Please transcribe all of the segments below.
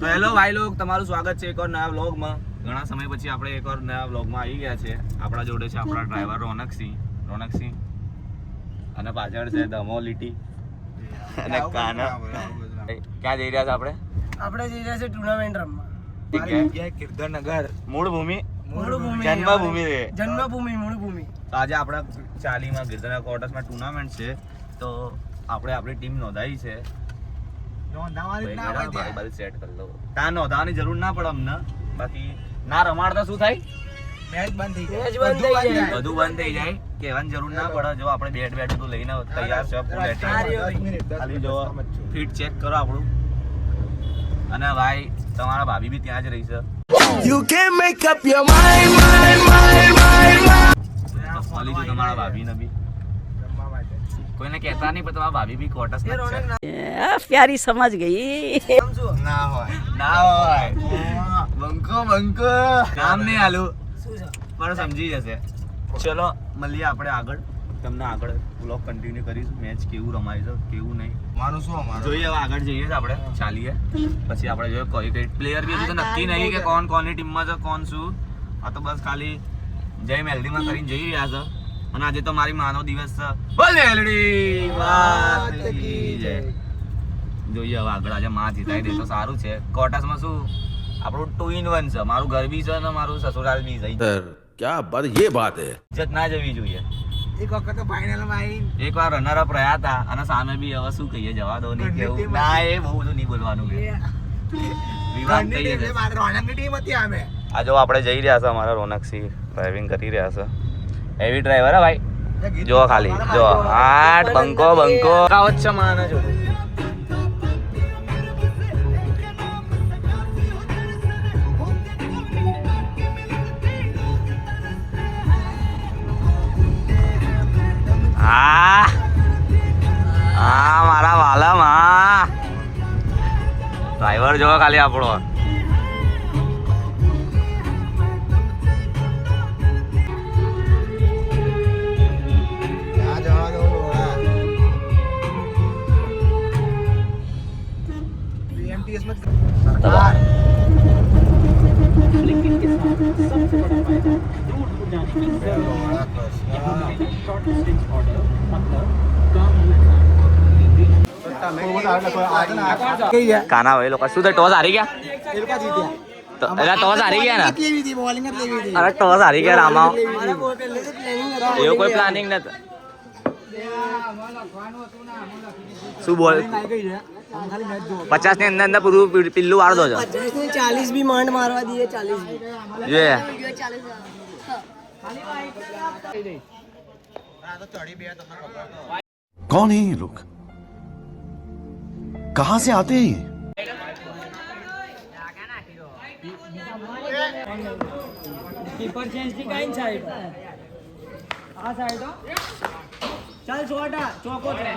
તો હેલો ભાઈ લોગ, તમારું સ્વાગત છે એક ઓર નયા વ્લોગમાં. ઘણા સમય પછી આપણે એક ઓર નયા વ્લોગમાં આવી ગયા છે. આપણા જોડે છે આપણા ડ્રાઈવર રોનકસિંહ અને પાછળ છે ધમો લીટી અને કાના. ક્યાં જઈ રહ્યા છે આપણે? આપણે જઈ રહ્યા છે ટુર્નામેન્ટ રમવા. ગિરધરનગર મૂળ ભૂમિ જન્મભૂમિ. તો આજે આપણા ચાલીમાં ગિરધરનગર ક્વાર્ટર્સમાં ટુર્નામેન્ટ છે. તો આપણે આપણી ટીમ નોંધાઈ છે. સેટ કરી લો. ત્યાં નોંધાવાની જરૂર ના પડે અમને. બાકી ના રમાડતા શું થાય? મેચ બંધ થઈ જાય. બધું બંધ થઈ જાય. કહેવાની જરૂર ના પડે. જો આપણે બેટ તો લઈને તૈયાર છે. ખાલી જો ફિટ ચેક કરો આપણું. અને ભાઈ તમારા ભાભી બી ત્યાં જ રહી છે. You can make up your mind. ઓલી જો તમારા ભાભીને બી કોઈને કહેતા નહીં, પણ તમારા ભાભી બી ક્વાર્ટર્સ માં છે. प्यारी समझ गई. ના હોય બંકો નામ નહીં આલું પણ સમજી જશે. ચલો મળીએ આપણે આગળ. તમને આગળ બ્લોગ કન્ટિન્યુ કરીશું. મેચ કેવું રમાય છે કેવું નહીં જોઈએ. હવે આગળ જઈએ આપણે ચાલીએ પછી આપણે જોઈએ કઈ પ્લેયર બી હજુ તો નક્કી નહીં કે કોણ કોની ટીમમાં છે કોણ શું. આ તો બસ ખાલી જય મેલડીમાં કરીને જઈ રહ્યા છે. અને આજે તો મારી માનો દિવસ છે. બોલ મેલડી વાત કી જય. જોઈએ હવે આગળ આજે માં જીતાઈ દે તો સારું છે. ક્વાર્ટર્સમાં શું આપણું 2 in 1 છે. મારું ઘર બી છે અને મારું સસુરાલ બી છે. क्या बात ये बात है. ઇજ્જત ના જવી જોઈએ. એક વખત ફાઇનલમાં આવી એકવાર રનર અપ રહ્યા હતા અને સામે બી હવે શું કહીએ, જવા દો નહીં કેવું. ના એ બહુ બધું નહીં બોલવાનું કે વિવાદ થઈ જશે. રોનકની ટીમ હતી અમે. આ જો આપણે જઈ રહ્યા છે. અમારા રોનકસિંહ ડ્રાઇવિંગ કરી રહ્યા છે. હેવી ડ્રાઈવર હે ભાઈ. જો ખાલી જો આઠ બંકો કાવત છે માને જો. મારા વાલામાં ડ્રાઈવર જો ખાલી આપણો. કાના ભાઈ લોકો શું ટોસ હારી ગયા? ટોસ હારી ગયા ને? અરે ટોસ હારી ગયા રામા. એવું કોઈ પ્લાનિંગ નથી. શું બોલ 50 ની અંદર પૂરું પિલ્લું વાળ દો છો. 50 ને 40 બી માંડ મારવા દઈએ. 40 જોઈએ कौन है ये लोग? कहां से आते हैं? કીપર ચેન્જ થી કઈ સાઈડ આ સાઈડ ચાલ છોટા ચોકો છે.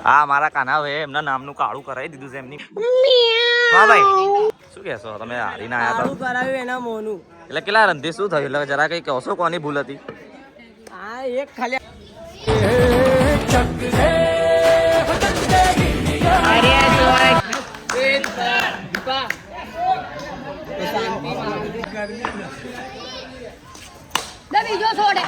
હા મારા કાના ભાઈ એમના નામનું કાળું કરાવી દીધું છે એમની. હા ભાઈ શું કહેશો તમે? હારીને આયા કાળું કરાવ્યું એના મોનું. એટલે કેટલા રનથી શું થયું? એટલે જરા કઈ કહેશો કોની ભૂલ હતી? હા એક ખાલી બીજો છોડે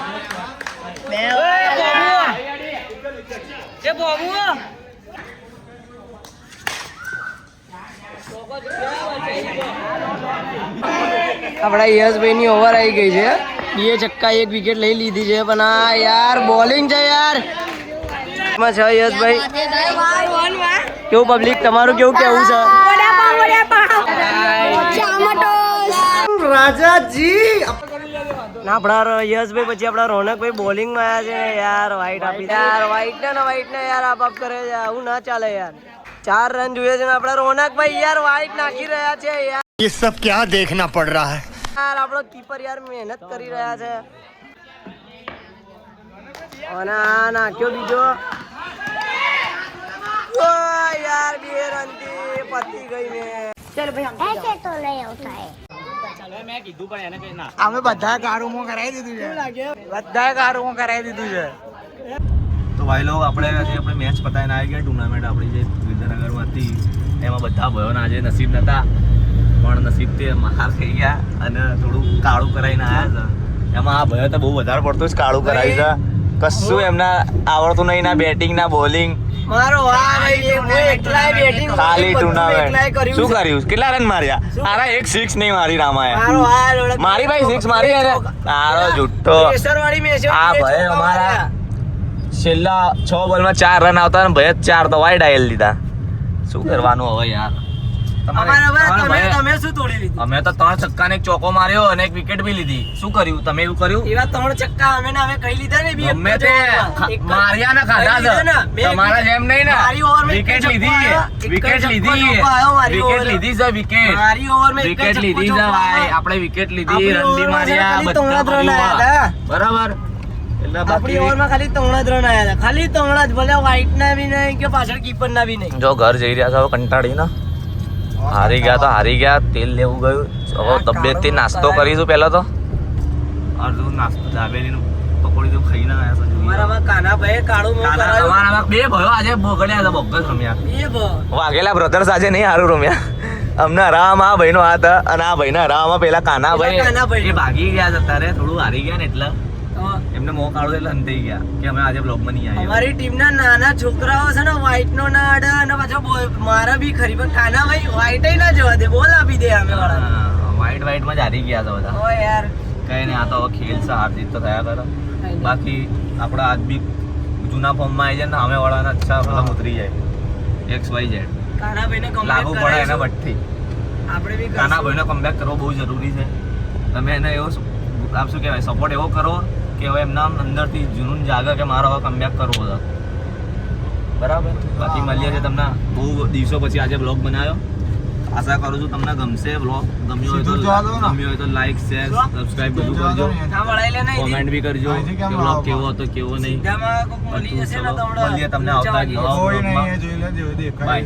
આપણા યશભાઈ ની ઓવર આવી ગઈ છે. 2 છક્કા 1 વિકેટ લઈ લીધી છે. પણ આ યાર બોલિંગ છે યાર. યશભાઈ કેવું પબ્લિક તમારું કેવું કેવું છે? રાજાજી ના આપણા યશભાઈ પછી આપણા રોનકભાઈ બોલિંગ માં આવ્યા છે યાર. વાઈટ આપી યાર. વાઈટ ને યાર આપ કરે છે. આવું ના ચાલે યાર. 4 રન જોઈએ છે આપણા રોનકભાઈ યાર વાઈટ નાખી રહ્યા છે યાર. ये सब क्या देखना पड़ रहा है? यार આપણો કીપર યાર મહેનત કરી રહ્યા છે. અને આ નાખ્યો બીજો. ઓ યાર 2 રનથી પતી ગઈ મેચ. ऐसे तो नहीं होता है. અમે બધા કારોમાં કરાવી દીધું છે. બધા કારોમાં કરાવી દીધું છે. તો ભાઈ લોકો આપણે મેચ પતાવીને આવી ગયા. ટુર્નામેન્ટ આપણી જે વિદ્યાનગરમાં હતી એમાં બધા ભાઈઓના આજે નસીબ નહોતા, પણ નસીબથી હાર થઈ ગયા અને થોડું કાળું કરાવીને આવ્યા છે. એમાં આ ભાઈઓ તો બહુ વધારે પડતું જ કાળું કરાવી છે. કશું એમના આવડતું નહીં, ના બેટિંગ ના બોલિંગ. મારો વાહ ભાઈ, હું એકલાય બેટિંગ ખાલી ટુર્નામેન્ટ કર્યું. શું કર્યું? કેટલા રન માર્યા? આરા એક 6 નહીં મારી રામાએ. મારો હાલ મારી ભાઈ 6 મારી હે ને. તારો જુઠ્ઠો. પ્રેશર વાળી મેચ આ ભાઈ અમારા છેલ્લા 6 બોલમાં 4 રન આવતા ને ભાઈ 4 તો વાઈડ આયેલ લીધા. શું કરવાનું હવે યાર? તમે શું તોડી લીધું? અમે તો 3 છક્કા ને 1 ચોકો માર્યો અને 1 વિકેટ બી લીધી. શું કર્યું? તમે એવું કર્યું? એવા 3 છક્કા અમે ને અમે કઈ લીધા ને બી. ગમે તે માર્યા ને ખાધા છે. તમારા જેમ નહીં ને. વિકેટ લીધી, વિકેટ લીધી, વિકેટ લીધી છે. વિકેટ મારી ઓવરમાં વિકેટ લીધી છે ભાઈ. આપણે વિકેટ લીધી, રન બી માર્યા, બધા કર્યું. બરાબર. એટલે આપણી બાકી ઓવરમાં ખાલી 3 જ રન આયા હતા. ખાલી 3 જ. ભલે વ્હાઈટ ના બી નહીં કે પાછળ કીપર ના બી નહીં. જો ઘર જઈ રહ્યા છે હવે કંટાળી ને. હારી ગયા તો હારી ગયા. તેલ લેવું ગયું. હવે તબિયતથી નાસ્તો કરીશું પહેલા તો. અડધું નાસ્તો દાબેલીનું પકોડી તો ખાઈને આવ્યા છે. મારામાં કાનાભાઈ કાળું મોં કરાયું. અમારા બે ભાઈઓ આજે બગડ્યા હતા, બોગસ રમ્યા. એ ભ. વાઘેલા બ્રધર્સ આજે નહીં હારું રમ્યા. અમને હરાવામાં આ ભાઈનો હાથ અને આ ભાઈને હરાવામાં પેલા પેલા કાનાભાઈ. કાનાભાઈ એ ભાગી ગયા છે અત્યારે. થોડું હારી ગયા ને એટલે તો એમને મોં કાઢો એટલે અંતાઈ ગયા કે અમે આજે બ્લોગમાં નહીં આવ્યા. અમારી ટીમના નાના છોકરાઓ છે ને વ્હાઈટ નો ના અડે અને પાછો મારા બી ખરી પણ કાનાભાઈ વ્હાઈટ ના જવા દે. બોલ આપી દે અમે વાળા. વ્હાઈટ માં જ હારી ગયા હતા બધા. ઓ યાર કઈ નહીં, આ તો હવે ખેલ છે, હાર જીત તો થયા કરે. બાકી આપણા આજ બી જૂના ફોર્મમાં આવી જાય ને સામે વાળાના અચ્છા મતલબ ઉતરી જાય. XYZ કાનાભાઈને લાગુ કમ્પ્લીટ પડે એને કરાવીશું. બઠ્ઠી. આપણે બી નાના કરશું. ભાઈનો કમબેક કરવો બહુ જરૂરી છે. તમે એને એવો આમ શું કહેવાય સપોર્ટ એવો કરો કે હવે એમના અંદરથી જૂનું જાગે કે મારો હવે કમબેક કરવો છે. બરાબર. બાકી મળીએ છીએ તમને બહુ દિવસો પછી આજે બ્લોગ બનાવ્યો. આશા કરું છું તમને ગમશે બ્લોગ. ગમ્યો હોય તો લાઈક, શેર, સબસ્ક્રાઇબ બધું કરજો. હા, વળાઈ લે નહીં. કોમેન્ટ બી કરજો કે બ્લોગ કેવો હતો કેવો નહીં. સીધામાં કોક મળી જશે ને તો હમણાં મળીએ તમને આવતા ઊંચા વાગી જશે. બ્લોગમાં. બાય.